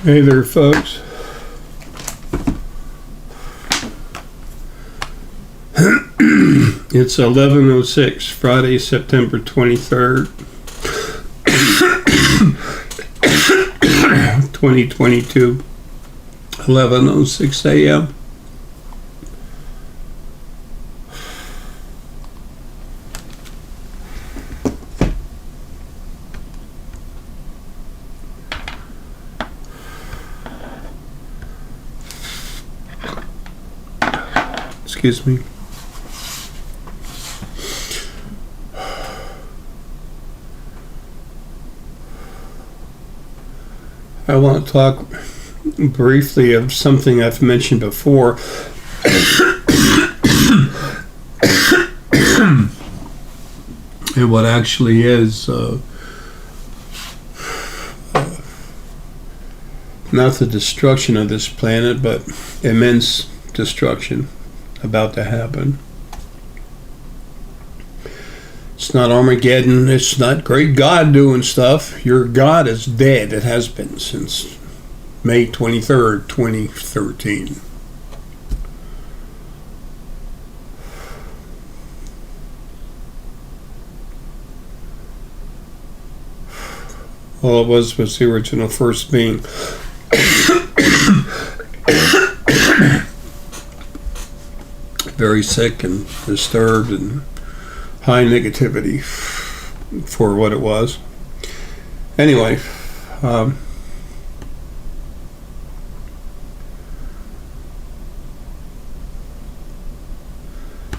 Hey there, folks. It's 11:06, Friday, September 23rd, 2022, 11:06 a.m. Excuse me. I want to talk briefly of something I've mentioned before. And what actually is not the destruction of this planet, but immense destruction about to happen. It's not Armageddon. It's not great God doing stuff. Your God is dead. It has been since May 23rd, 2013. All it was the original first being. Very sick and disturbed and high negativity for what it was. Anyway,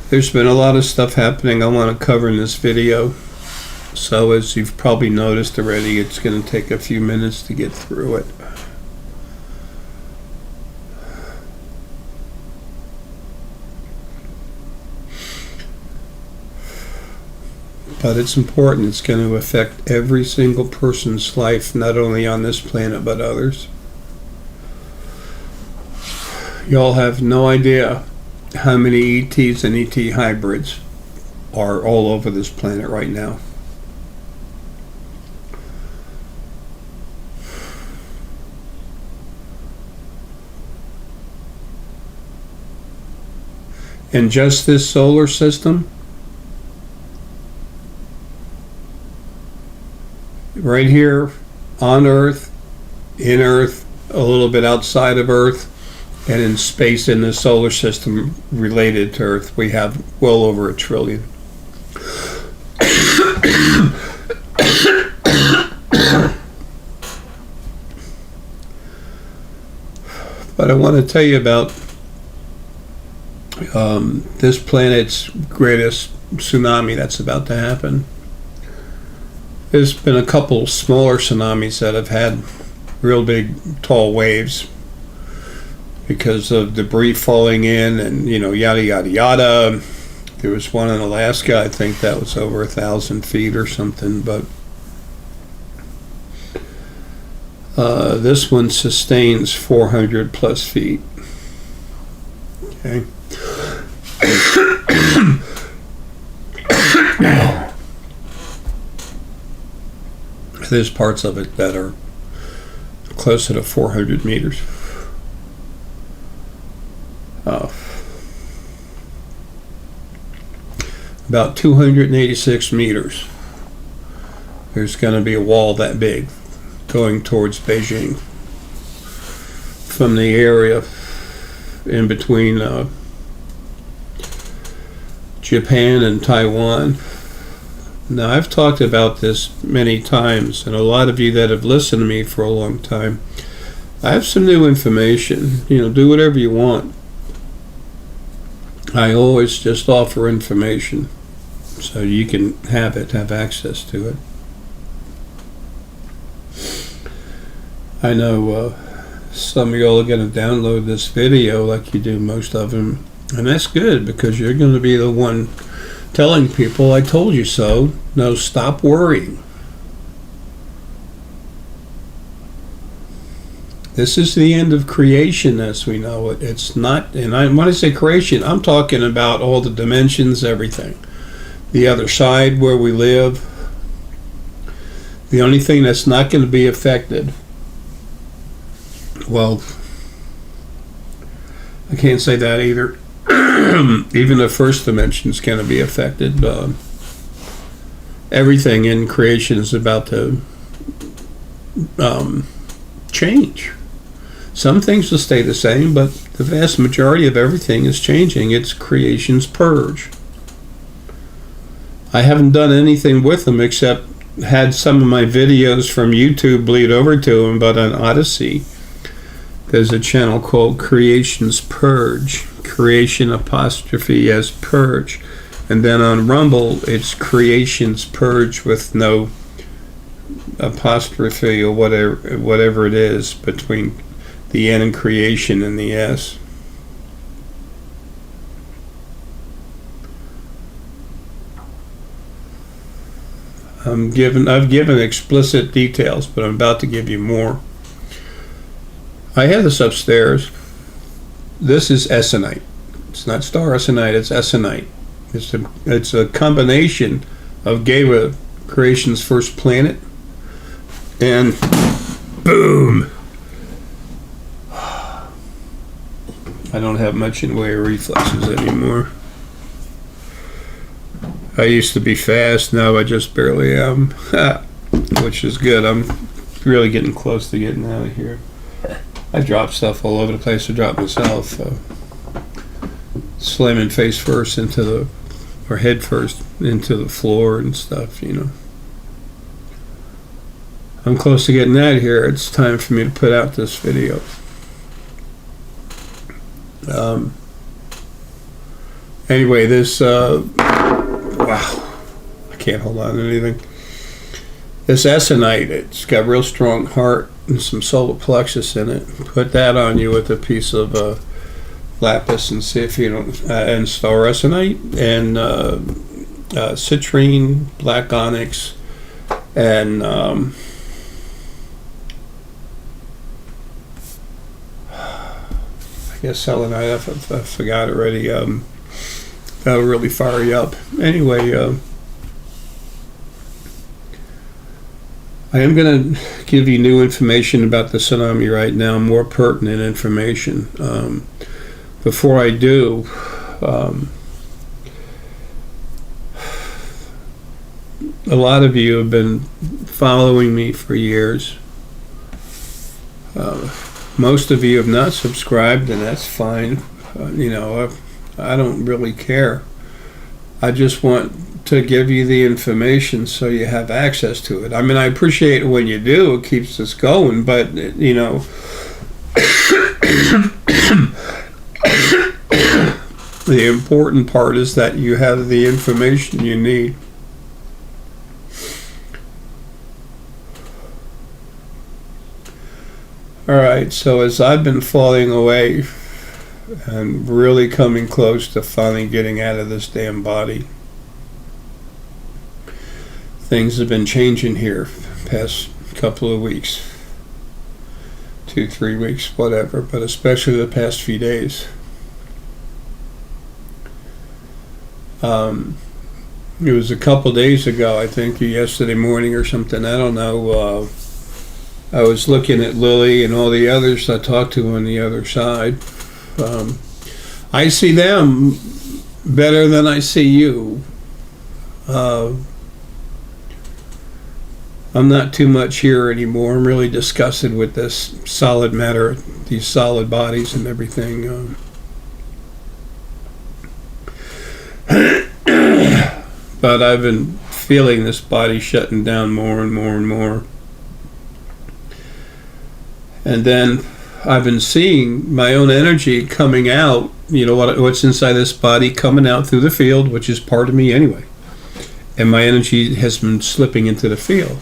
there's been a lot of stuff happening I want to cover in this video. So as you've probably noticed already, it's going to take a few minutes to get through it. But it's important. It's going to affect every single person's life, not only on this planet, but others. Y'all have no idea how many ETs and ET hybrids are all over this planet right now. In just this solar system, right here on Earth, in Earth, a little bit outside of Earth, and in space in the solar system related to Earth, we have well over 1 trillion. But I want to tell you about this planet's greatest tsunami that's about to happen. There's been a couple smaller tsunamis that have had real big, tall waves because of debris falling in and, yada, yada, yada. There was one in Alaska, I think that was over 1,000 feet or something, but this one sustains 400 plus feet. Okay. There's parts of it that are closer to 400 meters. About 286 meters. There's going to be a wall that big going towards Beijing from the area in between Japan and Taiwan. Now, I've talked about this many times, and a lot of you that have listened to me for a long time, I have some new information. Do whatever you want. I always just offer information so you can have access to it. I know some of y'all are going to download this video like you do most of them, and that's good because you're going to be the one telling people, I told you so. No, stop worrying. This is the end of creation as we know it. It's not, and when I say creation, I'm talking about all the dimensions, everything. The other side where we live. The only thing that's not going to be affected Well, I can't say that either. Even the first dimension is going to be affected. Everything in creation is about to change. Some things will stay the same, but the vast majority of everything is changing. It's creation's purge. I haven't done anything with them except had some of my videos from YouTube bleed over to them, but on Odyssey, there's a channel called Creation's Purge. Creation apostrophe as purge. And then on Rumble, it's Creation's Purge with no apostrophe or whatever it is between the N in creation and the S. I've given explicit details, but I'm about to give you more. I have this upstairs. This is Essonite. It's not star Essonite, it's Essonite. It's a combination of Gaia, creation's first planet, and boom! I don't have much in the way of reflexes anymore. I used to be fast, now I just barely am, which is good. I'm really getting close to getting out of here. I drop stuff all over the place. I drop myself, slamming face first or head first into the floor and stuff, you know. I'm close to getting out of here. It's time for me to put out this video. Anyway, this, wow, I can't hold on to anything. This Essonite, it's got real strong heart and some solar plexus in it. Put that on you with a piece of lapis and see if you don't, and star Essonite and citrine, black onyx, and I guess selenite. I forgot already. That'll really fire you up. Anyway, I am going to give you new information about the tsunami right now, more pertinent information. Before I do, a lot of you have been following me for years. Most of you have not subscribed, and that's fine. You know, I don't really care. I just want to give you the information so you have access to it. I mean, I appreciate it when you do. It keeps us going, but, you know, the important part is that you have the information you need. All right, so as I've been falling away and really coming close to finally getting out of this damn body, things have been changing here past couple of weeks, 2-3 weeks, whatever, but especially the past few days. It was a couple days ago, I think, yesterday morning or something, I don't know. I was looking at Lily and all the others I talked to on the other side. I see them better than I see you. I'm not too much here anymore. I'm really disgusted with this solid matter, these solid bodies and everything. But I've been feeling this body shutting down more and more and more. And then I've been seeing my own energy coming out, you know, what's inside this body coming out through the field, which is part of me anyway. And my energy has been slipping into the field.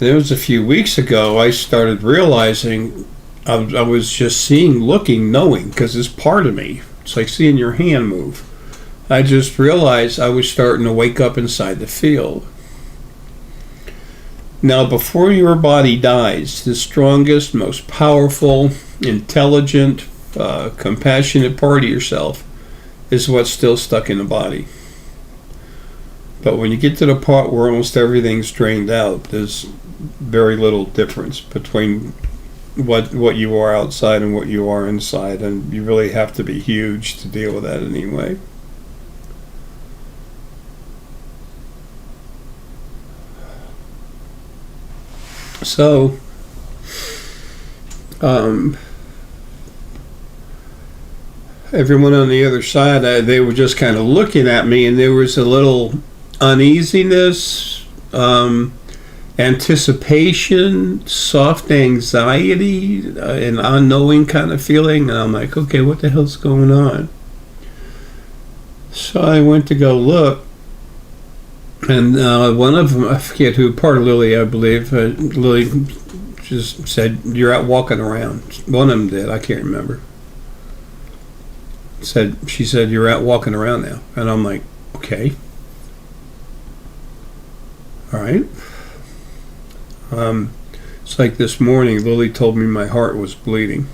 And it was a few weeks ago I started realizing I was just seeing, looking, knowing, because it's part of me. It's like seeing your hand move. I just realized I was starting to wake up inside the field. Now, before your body dies, the strongest, most powerful, intelligent, compassionate part of yourself is what's still stuck in the body. But when you get to the part where almost everything's drained out, there's very little difference between what you are outside and what you are inside, and you really have to be huge to deal with that anyway. So, everyone on the other side, they were just kind of looking at me, and there was a little uneasiness, anticipation, soft anxiety, an unknowing kind of feeling. And I'm like, okay, what the hell's going on? So I went to go look, and one of them, I forget who, part of Lily, I believe, Lily just said, "You're out walking around." One of them did, I can't remember. She said, "You're out walking around now." And I'm like, okay. All right. It's like this morning, Lily told me my heart was bleeding.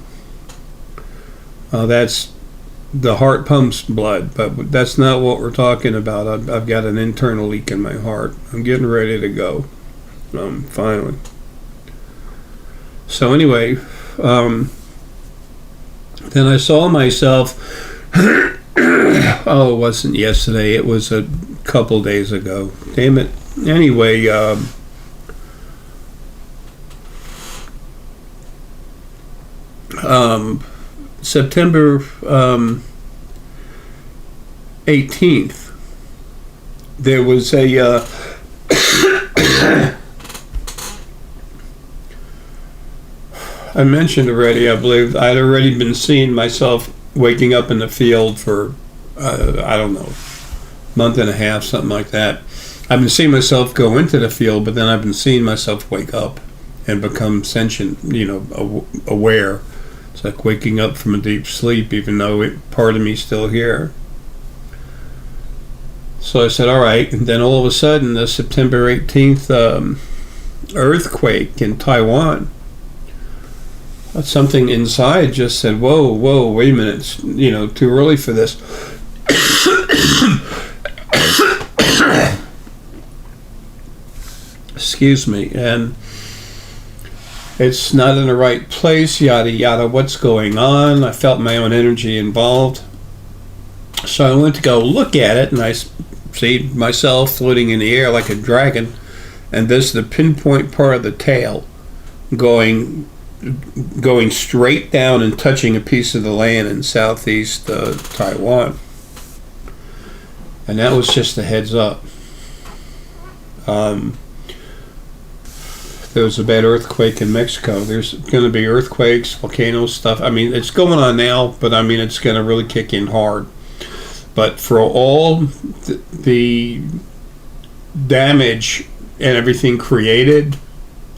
That's the heart pumps blood, but that's not what we're talking about. I've got an internal leak in my heart. I'm getting ready to go. Finally. So anyway, then I saw myself. Oh, it wasn't yesterday. It was a couple days ago. Damn it. Anyway, September 18th, there was a I mentioned already, I believe, I'd already been seeing myself waking up in the field for, I don't know, month and a half, something like that. I've been seeing myself go into the field, but then I've been seeing myself wake up and become sentient, aware. It's like waking up from a deep sleep, even though part of me's still here. So I said, all right. And then all of a sudden, the September 18th earthquake in Taiwan, something inside just said, whoa, wait a minute, it's, too early for this. Excuse me. And it's not in the right place, yada yada, what's going on? I felt my own energy involved. So I went to go look at it, and I see myself floating in the air like a dragon, and this the pinpoint part of the tail going straight down and touching a piece of the land in southeast Taiwan. And that was just a heads up. There was a bad earthquake in Mexico. There's going to be earthquakes, volcanoes, stuff. I mean, it's going on now, but I mean, it's going to really kick in hard. But for all the damage and everything created,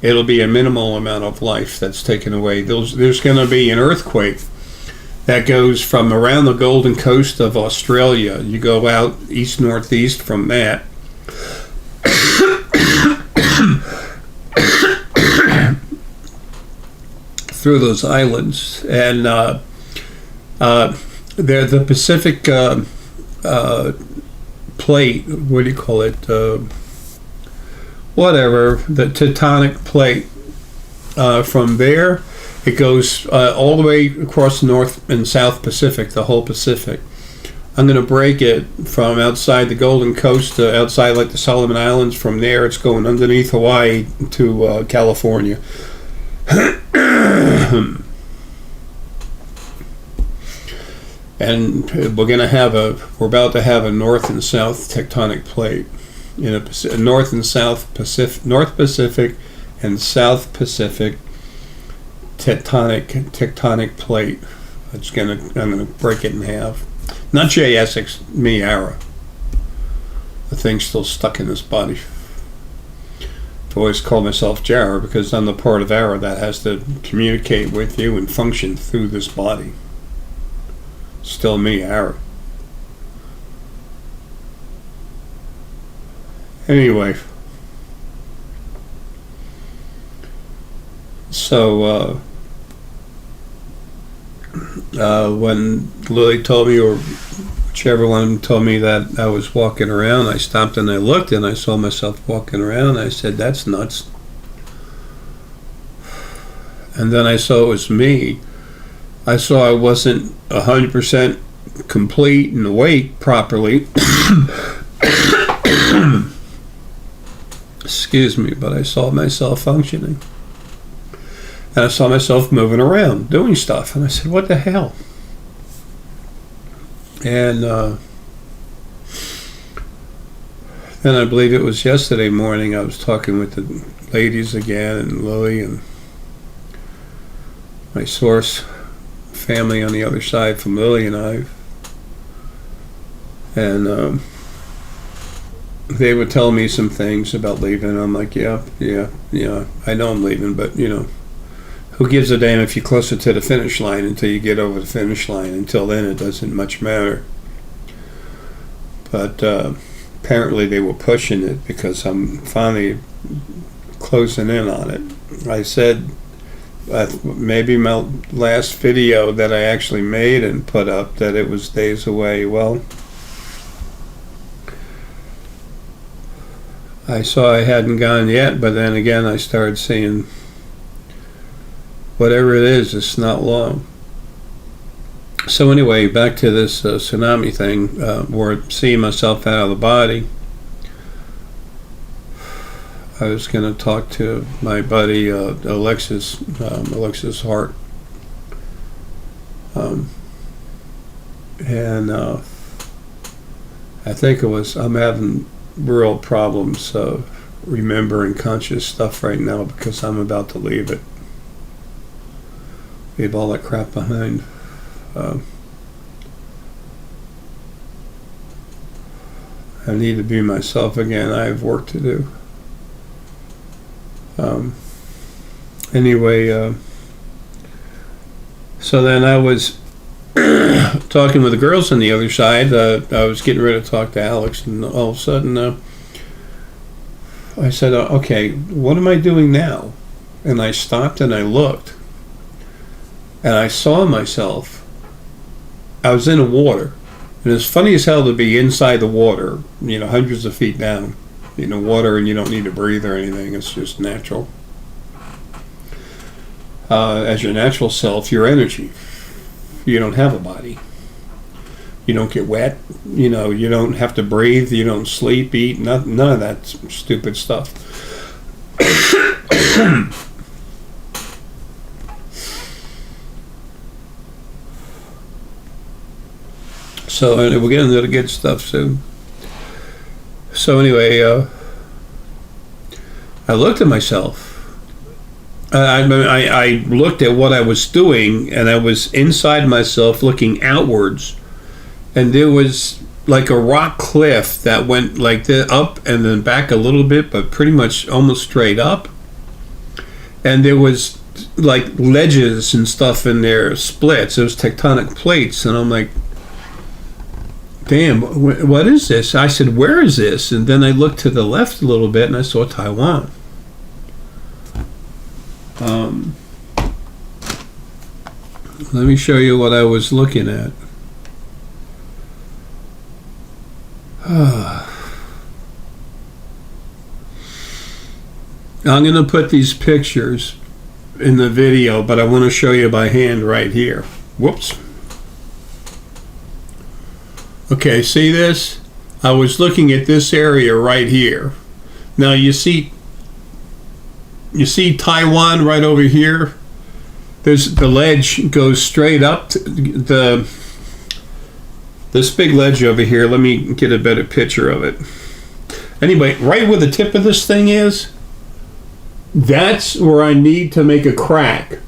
it'll be a minimal amount of life that's taken away. There's going to be an earthquake that goes from around the Golden Coast of Australia. You go out east-northeast from that. Through those islands. And they're the Pacific plate, what do you call it? Whatever, the tectonic plate. From there, it goes all the way across the North and South Pacific, the whole Pacific. I'm going to break it from outside the Golden Coast to outside like the Solomon Islands. From there, it's going underneath Hawaii to California. And we're about to have a North and South tectonic plate in a North and South Pacific, North Pacific and South Pacific tectonic plate. I'm gonna break it in half. Not J. Essex, me, Ara. The thing's still stuck in this body. I always call myself Jara because I'm the part of Ara that has to communicate with you and function through this body. Still me, Ara. Anyway. So, when Lily told me, or whichever one told me that I was walking around, I stopped and I looked and I saw myself walking around. I said, that's nuts. and then I saw it was me. I saw I wasn't 100% complete and awake properly. Excuse me, but I saw myself functioning. And I saw myself moving around, doing stuff. And I said, what the hell? And then I believe it was yesterday morning, I was talking with the ladies again, and Lily and my source family on the other side from Lily and I. And they would tell me some things about leaving. And I'm like, yeah, I know I'm leaving, but who gives a damn if you're closer to the finish line until you get over the finish line? Until then, it doesn't much matter. But apparently they were pushing it because I'm finally closing in on it. I said, maybe my last video that I actually made and put up, that it was days away. Well, I saw I hadn't gone yet, but then again I started seeing whatever it is, it's not long. So anyway, back to this tsunami thing, where seeing myself out of the body. I was going to talk to my buddy Alexis Hart, and I think I'm having real problems remembering conscious stuff right now because I'm about to leave it. Leave all that crap behind. I need to be myself again. I have work to do. Anyway, so then I was talking with the girls on the other side. I was getting ready to talk to Alex, and all of a sudden I said, okay, what am I doing now? And I stopped and I looked, and I saw myself. I was in the water, and it's funny as hell to be inside the water, hundreds of feet down, water, and you don't need to breathe or anything. It's just natural. As your natural self, your energy. You don't have a body. You don't get wet. You don't have to breathe. You don't sleep, eat, none of that stupid stuff. So we'll get into the good stuff soon. So anyway, I looked at myself. I looked at what I was doing, and I was inside myself looking outwards, and there was like a rock cliff that went like this, up and then back a little bit, but pretty much almost straight up. And there was like ledges and stuff in there, splits. There was tectonic plates, and I'm like, damn, what is this? I said, where is this? And then I looked to the left a little bit, and I saw Taiwan. Let me show you what I was looking at. I'm going to put these pictures in the video, but I want to show you by hand right here. Whoops. Okay, see this? I was looking at this area right here. Now you see Taiwan right over here? There's the ledge goes straight up to this big ledge over here. Let me get a better picture of it. Anyway, right where the tip of this thing is, that's where I need to make a crack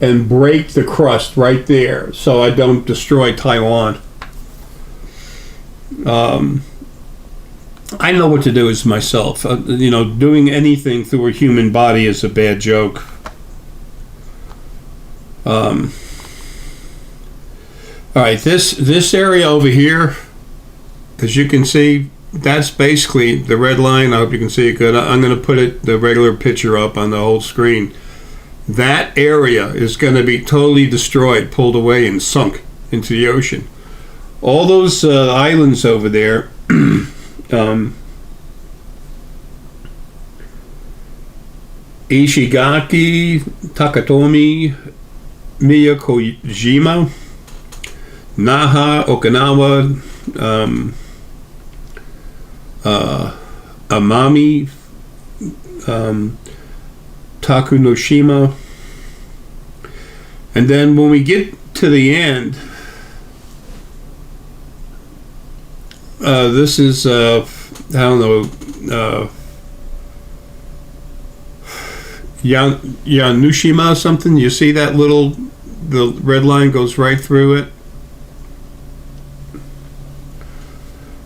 and break the crust right there so I don't destroy Taiwan. I know what to do as myself. Doing anything through a human body is a bad joke. All right, this area over here, as you can see, that's basically the red line. I hope you can see it good. I'm going to put the regular picture up on the whole screen. That area is going to be totally destroyed, pulled away, and sunk into the ocean. All those islands over there, Ishigaki, Takatomi, Miyakojima, Naha, Okinawa, Amami, Takunoshima. And then when we get to the end, this is, I don't know, Yanushima something. You see that the red line goes right through it.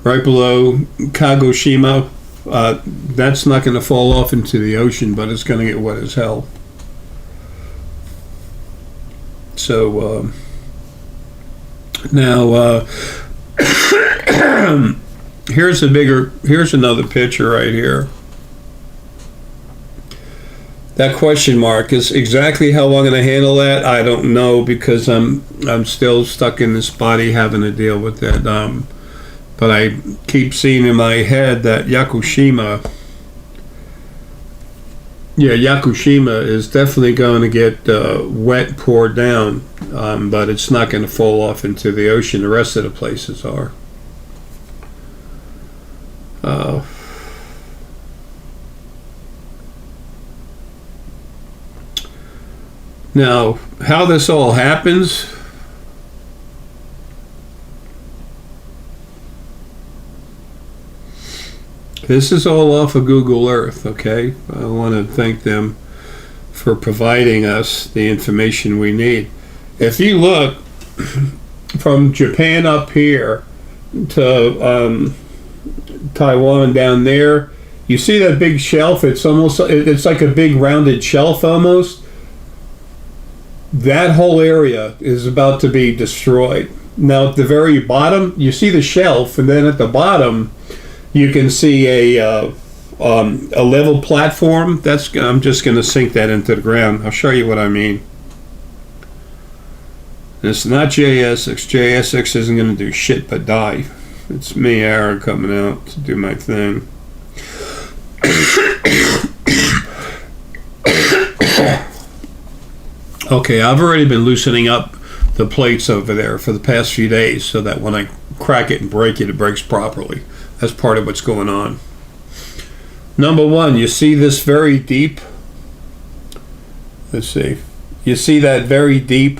Right below Kagoshima. That's not going to fall off into the ocean, but it's going to get wet as hell. So now here's another picture right here. That question mark is exactly how I'm going to handle that. I don't know, because I'm still stuck in this body having to deal with that. But I keep seeing in my head that Yakushima is definitely going to get wet, poured down, but it's not going to fall off into the ocean. The rest of the places are. Now, how this all happens, this is all off of Google Earth, okay? I want to thank them for providing us the information we need. If you look from Japan up here to Taiwan down there, you see that big shelf? It's like a big rounded shelf almost. That whole area is about to be destroyed. Now at the very bottom, you see the shelf, and then at the bottom, you can see a level platform. I'm just going to sink that into the ground. I'll show you what I mean. It's not JSX. JSX isn't going to do shit but die. It's me, Aaron, coming out to do my thing. Okay, I've already been loosening up the plates over there for the past few days so that when I crack it and break it, it breaks properly. That's part of what's going on. Number one, you see this very deep. Let's see. You see that very deep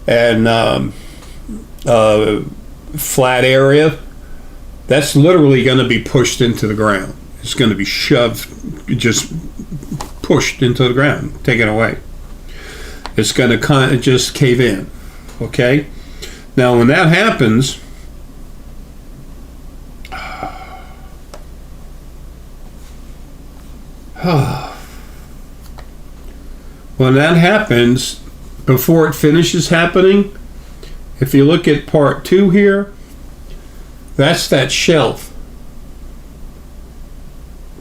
and flat area? That's literally going to be pushed into the ground. It's going to be shoved, just pushed into the ground, taken away. It's going to kind of just cave in. Okay? Now, when that happens, before it finishes happening, if you look at part 2 here, that's that shelf.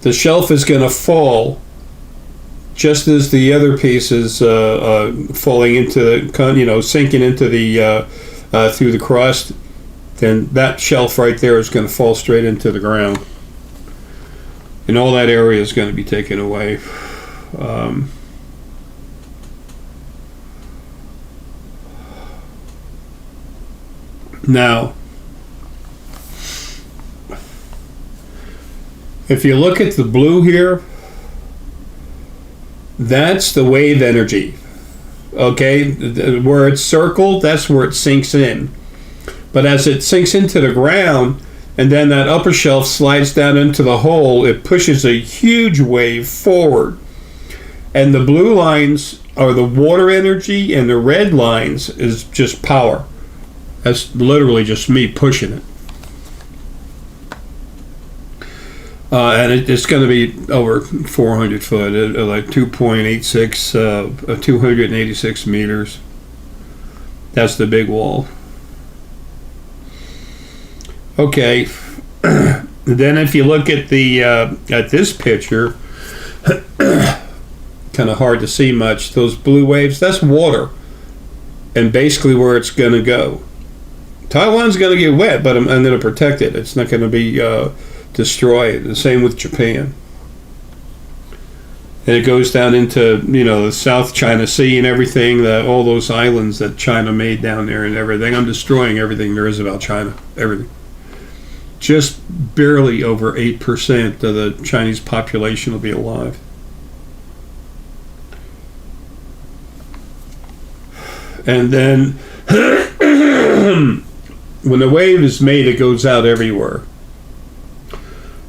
The shelf is going to fall just as the other pieces falling into sinking into the through the crust. Then that shelf right there is going to fall straight into the ground, and all that area is going to be taken away. Now, if you look at the blue here, that's the wave energy. Okay, where it's circled, that's where it sinks in. But as it sinks into the ground, and then that upper shelf slides down into the hole, it pushes a huge wave forward. And the blue lines are the water energy, and the red lines is just power. That's literally just me pushing it. And it's going to be over 400 foot, like 2.86, 286 meters. That's the big wall. Okay. Then if you look at this picture, kind of hard to see much. Those blue waves, that's water, and basically where it's going to go. Taiwan's going to get wet, but I'm going to protect it. It's not going to be destroyed. The same with Japan. And it goes down into, the South China Sea and everything, all those islands that China made down there and everything. I'm destroying everything there is about China, everything. Just barely over 8% of the Chinese population will be alive. And then when the wave is made, it goes out everywhere.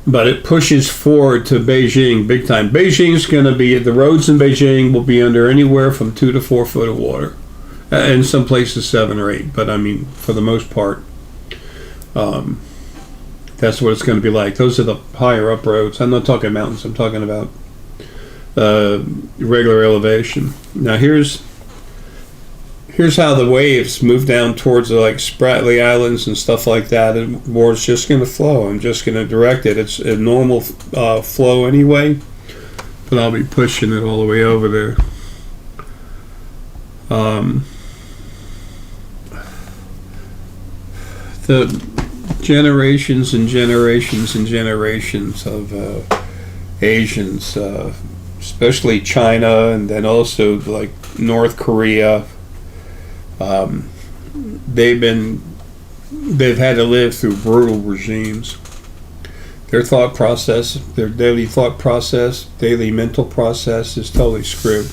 But it pushes forward to Beijing big time. Beijing's going to be, the roads in Beijing will be under anywhere from 2 to 4 foot of water. In some places 7 or 8, but I mean, for the most part, that's what it's going to be like. Those are the higher up roads. I'm not talking mountains, I'm talking about regular elevation. Now here's how the waves move down towards the Spratly Islands and stuff like that, and water's just going to flow. I'm just going to direct it. It's a normal flow anyway, but I'll be pushing it all the way over there. The generations and generations and generations of Asians, especially China, and then also like North Korea, they've had to live through brutal regimes. Their thought process, their daily thought process, daily mental process is totally screwed.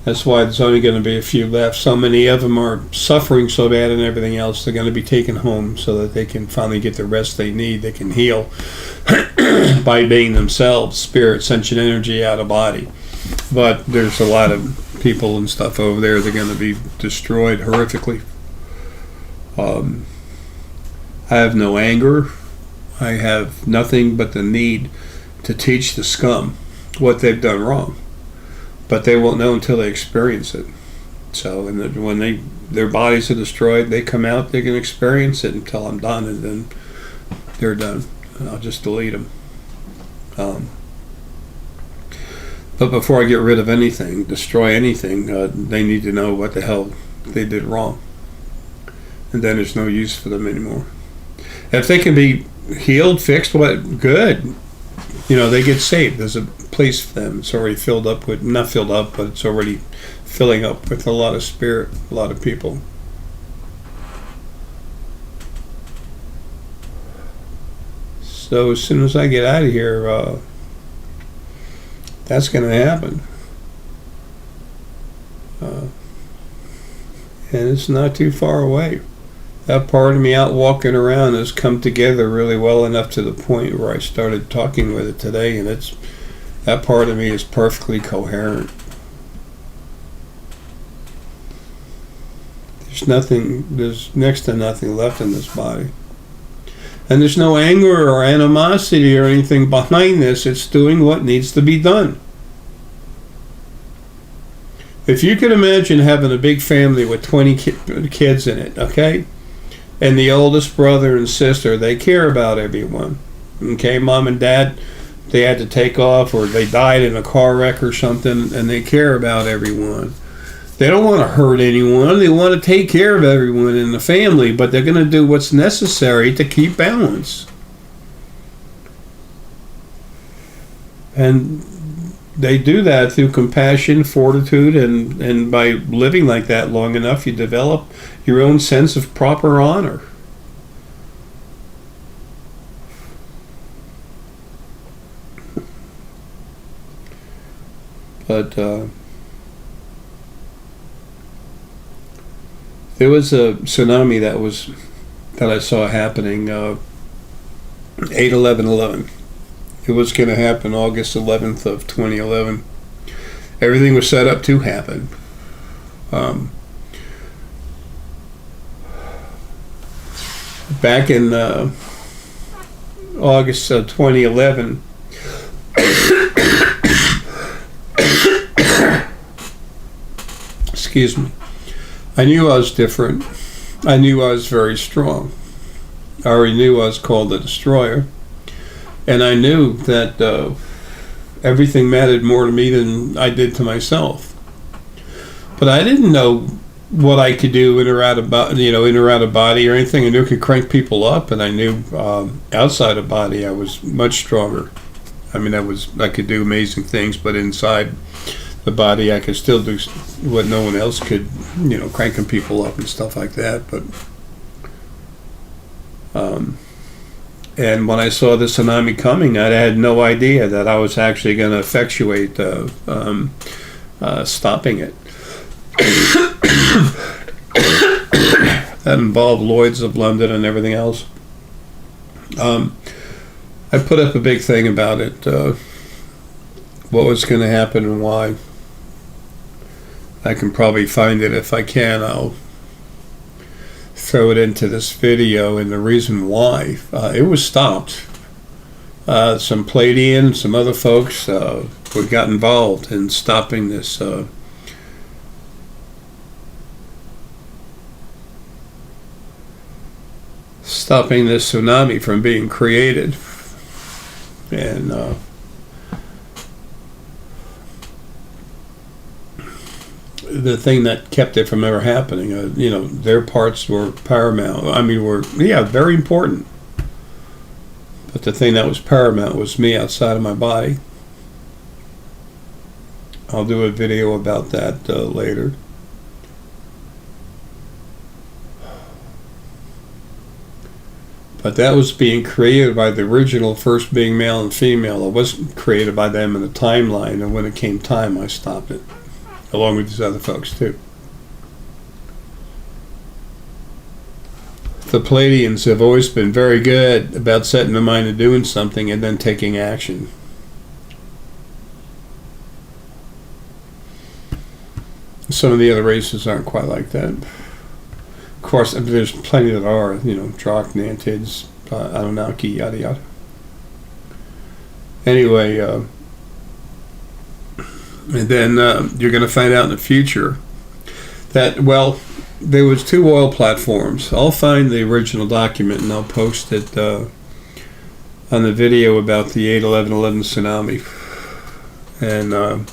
That's why there's only going to be a few left. So many of them are suffering so bad and everything else, they're going to be taken home so that they can finally get the rest they need. They can heal by being themselves, spirit, sentient energy out of body. But there's a lot of people and stuff over there that are going to be destroyed horrifically. I have no anger. I have nothing but the need to teach the scum what they've done wrong. But they won't know until they experience it. So when their bodies are destroyed, they come out, they can experience it until I'm done, and then they're done. And I'll just delete them. But before I get rid of anything, destroy anything, they need to know what the hell they did wrong. And then there's no use for them anymore. If they can be healed, fixed, good. They get saved. There's a place for them. It's already filled up with, not filled up, but it's already filling up with a lot of spirit, a lot of people. So as soon as I get out of here, that's going to happen. And it's not too far away. That part of me out walking around has come together really well enough to the point where I started talking with it today, and that part of me is perfectly coherent. There's next to nothing left in this body. And there's no anger or animosity or anything behind this. It's doing what needs to be done. If you could imagine having a big family with 20 kids in it, okay? And the oldest brother and sister, they care about everyone. Okay, mom and dad, they had to take off or they died in a car wreck or something, and they care about everyone. They don't want to hurt anyone. They want to take care of everyone in the family, but they're going to do what's necessary to keep balance. And they do that through compassion, fortitude, and by living like that long enough, you develop your own sense of proper honor. But there was a tsunami that I saw happening 8/11/11. It was going to happen August 11th of 2011. Everything was set up to happen. Back in August of 2011, excuse me, I knew I was different. I knew I was very strong. I already knew I was called the Destroyer. And I knew that everything mattered more to me than I did to myself. But I didn't know what I could do in or out of body or anything. I knew I could crank people up, and I knew outside of body I was much stronger. I mean, I could do amazing things, but inside the body, I could still do what no one else could, cranking people up and stuff like that. But and when I saw the tsunami coming, I had no idea that I was actually going to effectuate stopping it. That involved Lloyd's of London and everything else. I put up a big thing about it, what was going to happen and why. I can probably find it. If I can, I'll throw it into this video, and the reason why. It was stopped. Some Palladian, some other folks got involved in stopping this tsunami from being created. And the thing that kept it from ever happening, their parts were paramount. I mean, very important. But the thing that was paramount was me outside of my body. I'll do a video about that later. But that was being created by the original first being male and female. It wasn't created by them in the timeline, and when it came time, I stopped it, along with these other folks too. The Palladians have always been very good about setting their mind to doing something and then taking action. Some of the other races aren't quite like that. Of course, there's plenty that are, Drak, Nantids, Anunnaki, yada yada. Anyway, and then you're going to find out in the future that, there was 2 oil platforms. I'll find the original document and I'll post it on the video about the 8/11/11 tsunami. And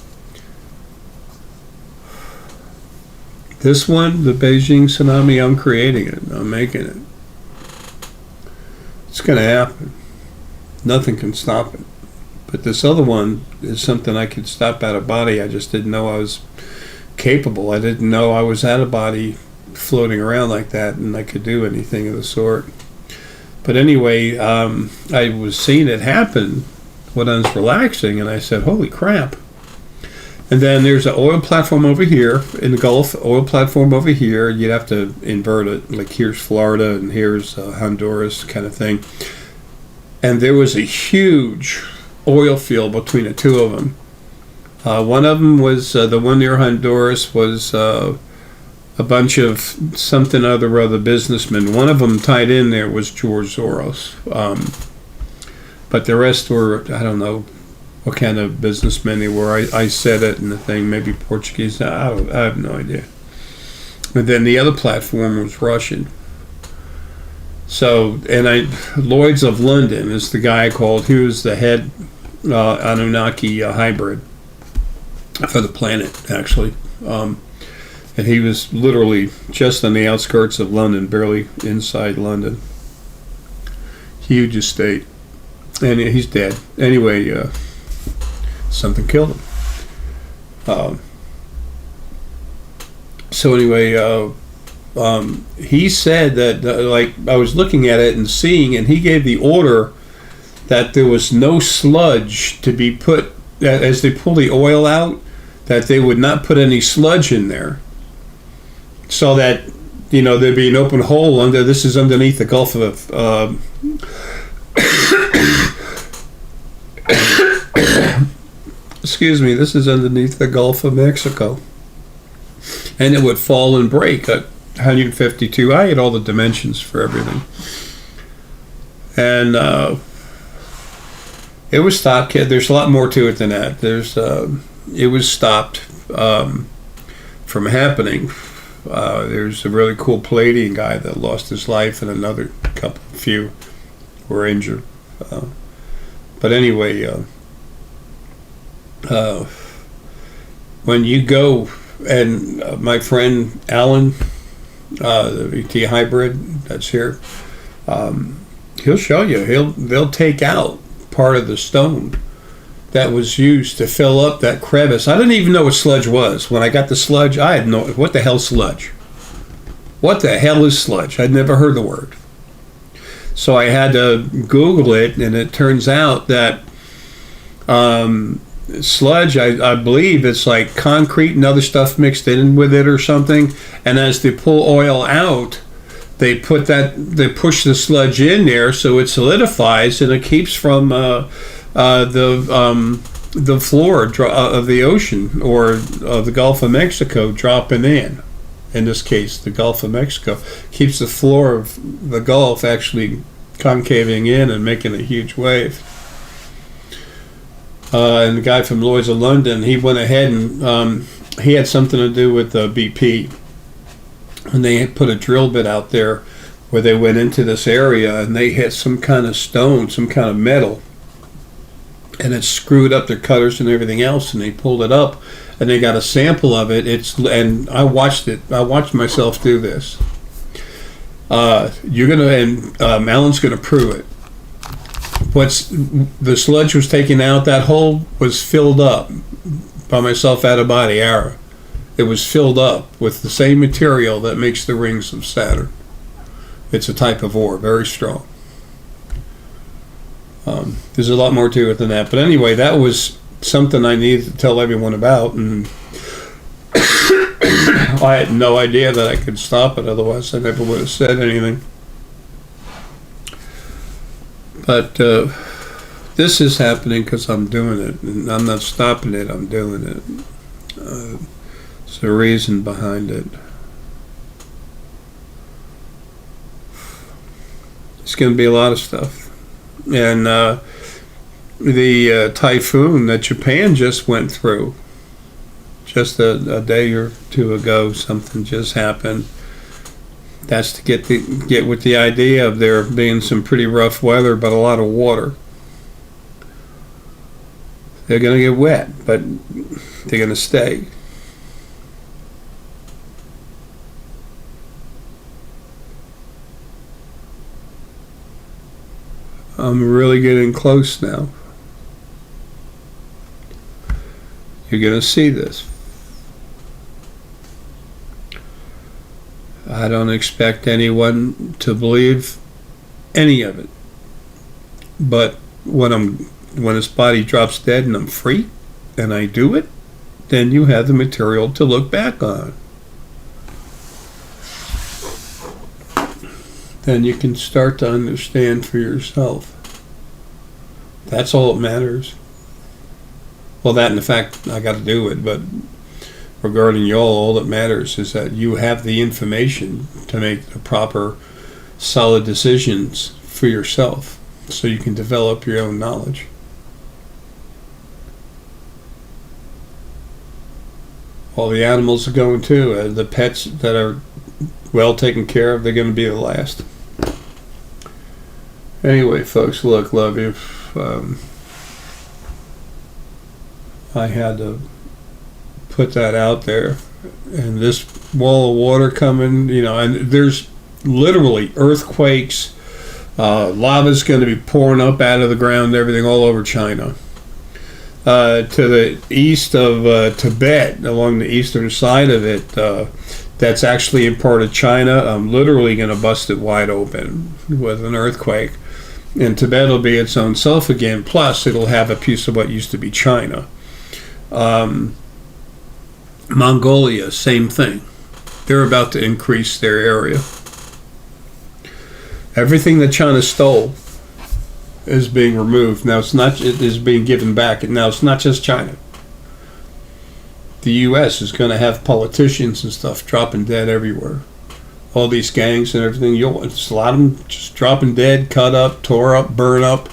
this one, the Beijing tsunami, I'm creating it. I'm making it. It's going to happen. Nothing can stop it. But this other one is something I could stop out of body. I just didn't know I was capable. I didn't know I was out of body floating around like that and I could do anything of the sort. But anyway, I was seeing it happen when I was relaxing, and I said, holy crap. And then there's an oil platform over here in the Gulf, oil platform over here. You'd have to invert it. Like here's Florida and here's Honduras kind of thing. And there was a huge oil field between the 2 of them. One of them was, the one near Honduras was a bunch of something other businessmen. One of them tied in there was George Soros. But the rest were, I don't know what kind of businessmen they were. I said it in the thing, maybe Portuguese. I have no idea. But then the other platform was Russian. So, Lloyd's of London is the guy I called. He was the head Anunnaki hybrid for the planet, actually. And he was literally just on the outskirts of London, barely inside London. Huge estate. And he's dead. Anyway, something killed him. So anyway, he said that, I was looking at it and seeing, and he gave the order that there was no sludge to be put, as they pull the oil out, that they would not put any sludge in there. So that, there'd be an open hole this is underneath the Gulf of, excuse me, this is underneath the Gulf of Mexico. And it would fall and break at 152. I had all the dimensions for everything. And it was stopped. There's a lot more to it than that. It was stopped from happening. There's a really cool Palladian guy that lost his life, and another few were injured. But anyway, when you go, and my friend Alan, the VT hybrid that's here, he'll show you. They'll take out part of the stone that was used to fill up that crevice. I didn't even know what sludge was. When I got the sludge, I had no, what the hell sludge? What the hell is sludge? I'd never heard the word. So I had to Google it, and it turns out that sludge, I believe it's like concrete and other stuff mixed in with it or something. And as they pull oil out, they push the sludge in there so it solidifies, and it keeps from the floor of the ocean or of the Gulf of Mexico dropping in. In this case, the Gulf of Mexico keeps the floor of the Gulf actually concaving in and making a huge wave. And the guy from Lloyd's of London, he went ahead and he had something to do with BP. And they had put a drill bit out there where they went into this area and they hit some kind of stone, some kind of metal. And it screwed up their cutters and everything else, and they pulled it up and they got a sample of it. And I watched it. I watched myself do this. Alan's gonna prove it. The sludge was taken out. That hole was filled up by myself out of body error. It was filled up with the same material that makes the rings of Saturn. It's a type of ore, very strong. There's a lot more to it than that. But anyway, that was something I needed to tell everyone about, and I had no idea that I could stop it. Otherwise, I never would have said anything. But this is happening because I'm doing it, and I'm not stopping it, I'm doing it. There's a reason behind it. It's going to be a lot of stuff. And the typhoon that Japan just went through, just a day or two ago, something just happened. That's to get with the idea of there being some pretty rough weather, but a lot of water. They're going to get wet, but they're going to stay. I'm really getting close now. You're going to see this. I don't expect anyone to believe any of it. But when this body drops dead and I'm free and I do it, then you have the material to look back on. Then you can start to understand for yourself. That's all that matters. Well, that and the fact I got to do it, but regarding y'all, all that matters is that you have the information to make the proper, solid decisions for yourself so you can develop your own knowledge. All the animals are going too. The pets that are well taken care of, they're going to be the last. Anyway, folks, look, love you. I had to put that out there. And this wall of water coming, and there's literally earthquakes. Lava's going to be pouring up out of the ground, everything all over China. To the east of Tibet, along the eastern side of it, that's actually in part of China. I'm literally going to bust it wide open with an earthquake. And Tibet will be its own self again, plus it'll have a piece of what used to be China. Mongolia, same thing. They're about to increase their area. Everything that China stole is being removed. Now it is being given back. And now it's not just China. The U.S. is going to have politicians and stuff dropping dead everywhere. All these gangs and everything. A lot of them just dropping dead, cut up, tore up, burn up.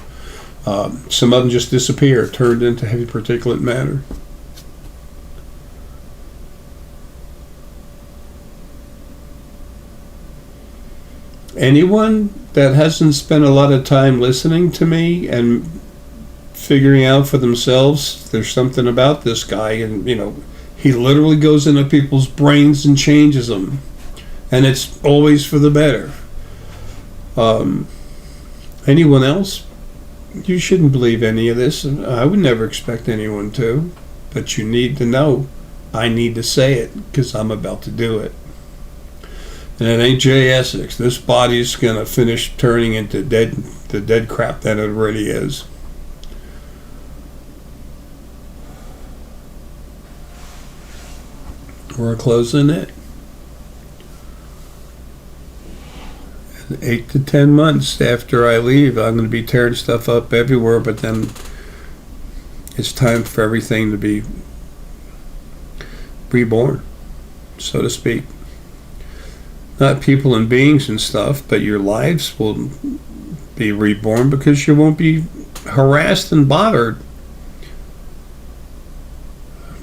Some of them just disappear, turned into heavy particulate matter. Anyone that hasn't spent a lot of time listening to me and figuring out for themselves, there's something about this guy, and he literally goes into people's brains and changes them, and it's always for the better. Anyone else? You shouldn't believe any of this. I would never expect anyone to. But you need to know. I need to say it because I'm about to do it. And it ain't J. Essex. This body's going to finish turning into the dead crap that it already is. We're closing it. 8 to 10 months after I leave, I'm going to be tearing stuff up everywhere, but then it's time for everything to be reborn, so to speak. Not people and beings and stuff, but your lives will be reborn because you won't be harassed and bothered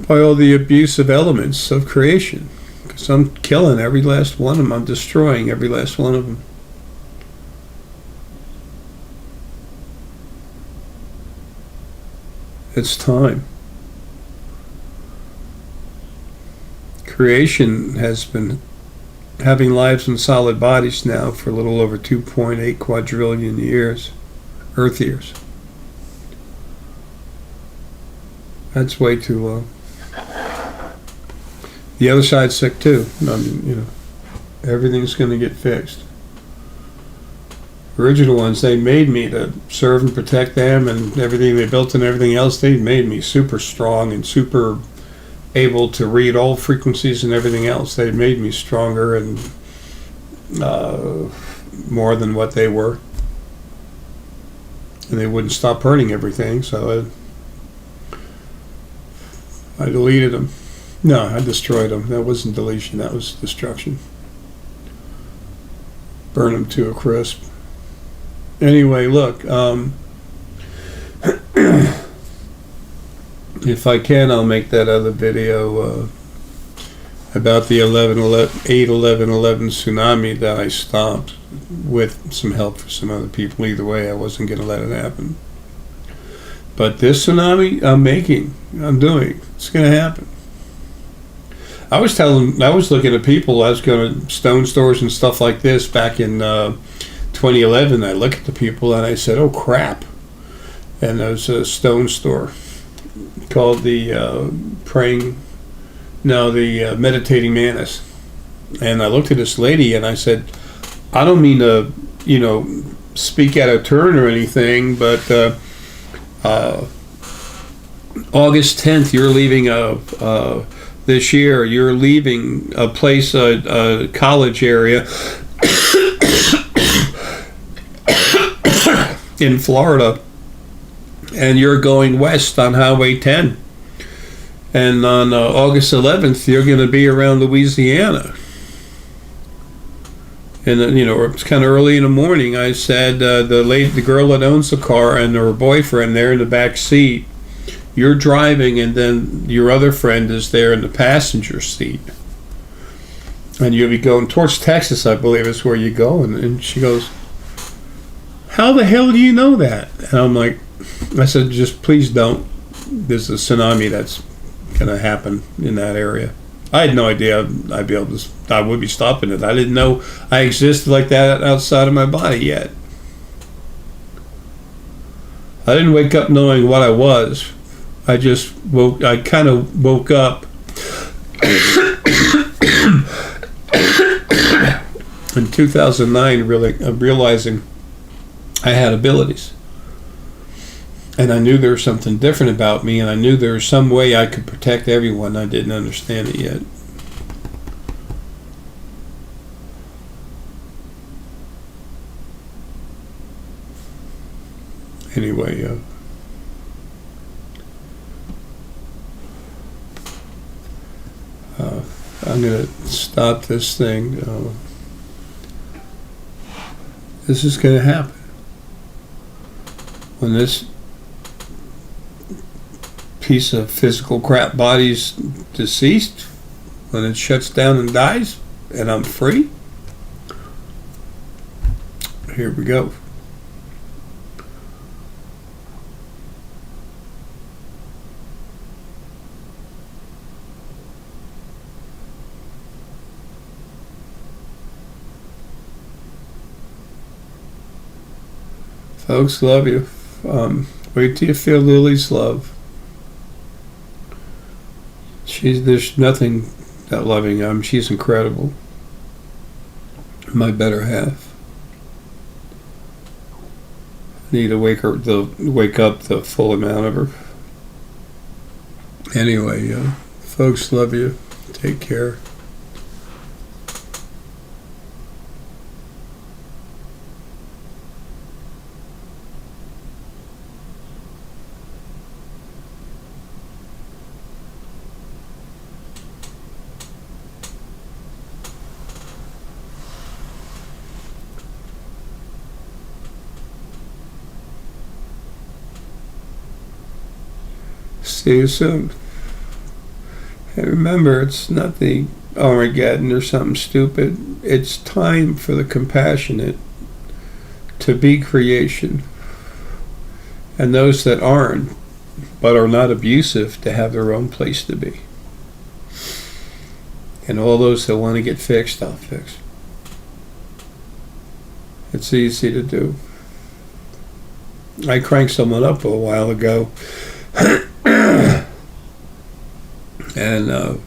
by all the abusive elements of creation. Because I'm killing every last one of them. I'm destroying every last one of them. It's time. Creation has been having lives in solid bodies now for a little over 2.8 quadrillion years, Earth years. That's way too long. The other side's sick too. I mean, everything's going to get fixed. Original ones, they made me to serve and protect them, and everything they built and everything else, they made me super strong and super able to read all frequencies and everything else. They made me stronger and more than what they were. And they wouldn't stop hurting everything, so I deleted them. No, I destroyed them. That wasn't deletion, that was destruction. Burn them to a crisp. Anyway, look, if I can, I'll make that other video about the 8/11/11 tsunami that I stopped with some help from some other people. Either way, I wasn't going to let it happen. But this tsunami I'm doing. It's going to happen. I was looking at people, I was going to stone stores and stuff like this back in 2011. I looked at the people and I said, oh crap. And there was a stone store called the Meditating Mantis. And I looked at this lady and I said, I don't mean to, speak out of turn or anything, but August 10th, you're leaving this year, you're leaving a place, a college area in Florida, and you're going west on Highway 10. And on August 11th, you're going to be around Louisiana. And it's kind of early in the morning. I said, the girl that owns the car and her boyfriend, they're in the back seat. You're driving, and then your other friend is there in the passenger seat. And you'll be going towards Texas, I believe is where you go. And she goes, how the hell do you know that? And I'm like, I said, just please don't. There's a tsunami that's going to happen in that area. I had no idea I would be stopping it. I didn't know I existed like that outside of my body yet. I didn't wake up knowing what I was. I kind of woke up in 2009 realizing I had abilities. And I knew there was something different about me, and I knew there was some way I could protect everyone. I didn't understand it yet. Anyway, I'm going to stop this thing. This is going to happen. When this piece of physical crap body's deceased, when it shuts down and dies, and I'm free, here we go. Folks, love you. Wait till you feel Lily's love. There's nothing that loving. She's incredible. My better half. Need to wake up the full amount of her. Anyway, folks, love you. Take care. See you soon. And remember, it's not the Armageddon or something stupid. It's time for the compassionate to be creation. And those that aren't, but are not abusive, to have their own place to be. And all those that want to get fixed, I'll fix. It's easy to do. I cranked someone up a while ago. And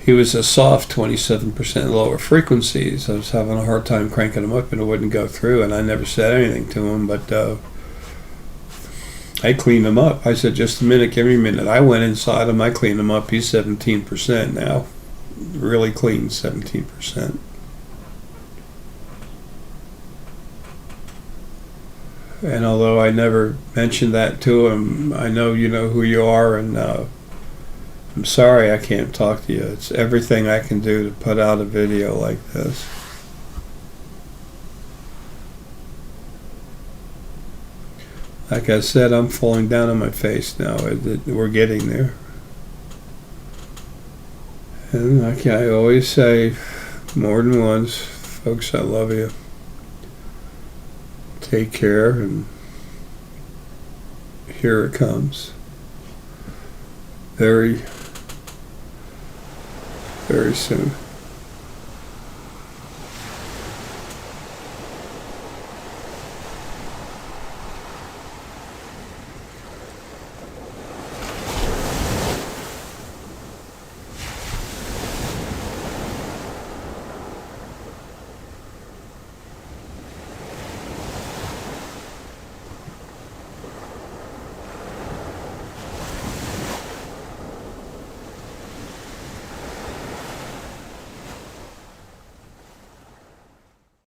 he was a soft 27% lower frequencies. I was having a hard time cranking him up and it wouldn't go through, and I never said anything to him, but I cleaned him up. I said, just a minute, give me a minute. I went inside him, I cleaned him up. He's 17% now. Really clean 17%. And although I never mentioned that to him, I know you know who you are, and I'm sorry I can't talk to you. It's everything I can do to put out a video like this. Like I said, I'm falling down on my face now. We're getting there. And like I always say, more than once, folks, I love you. Take care, and here it comes. Very, very soon.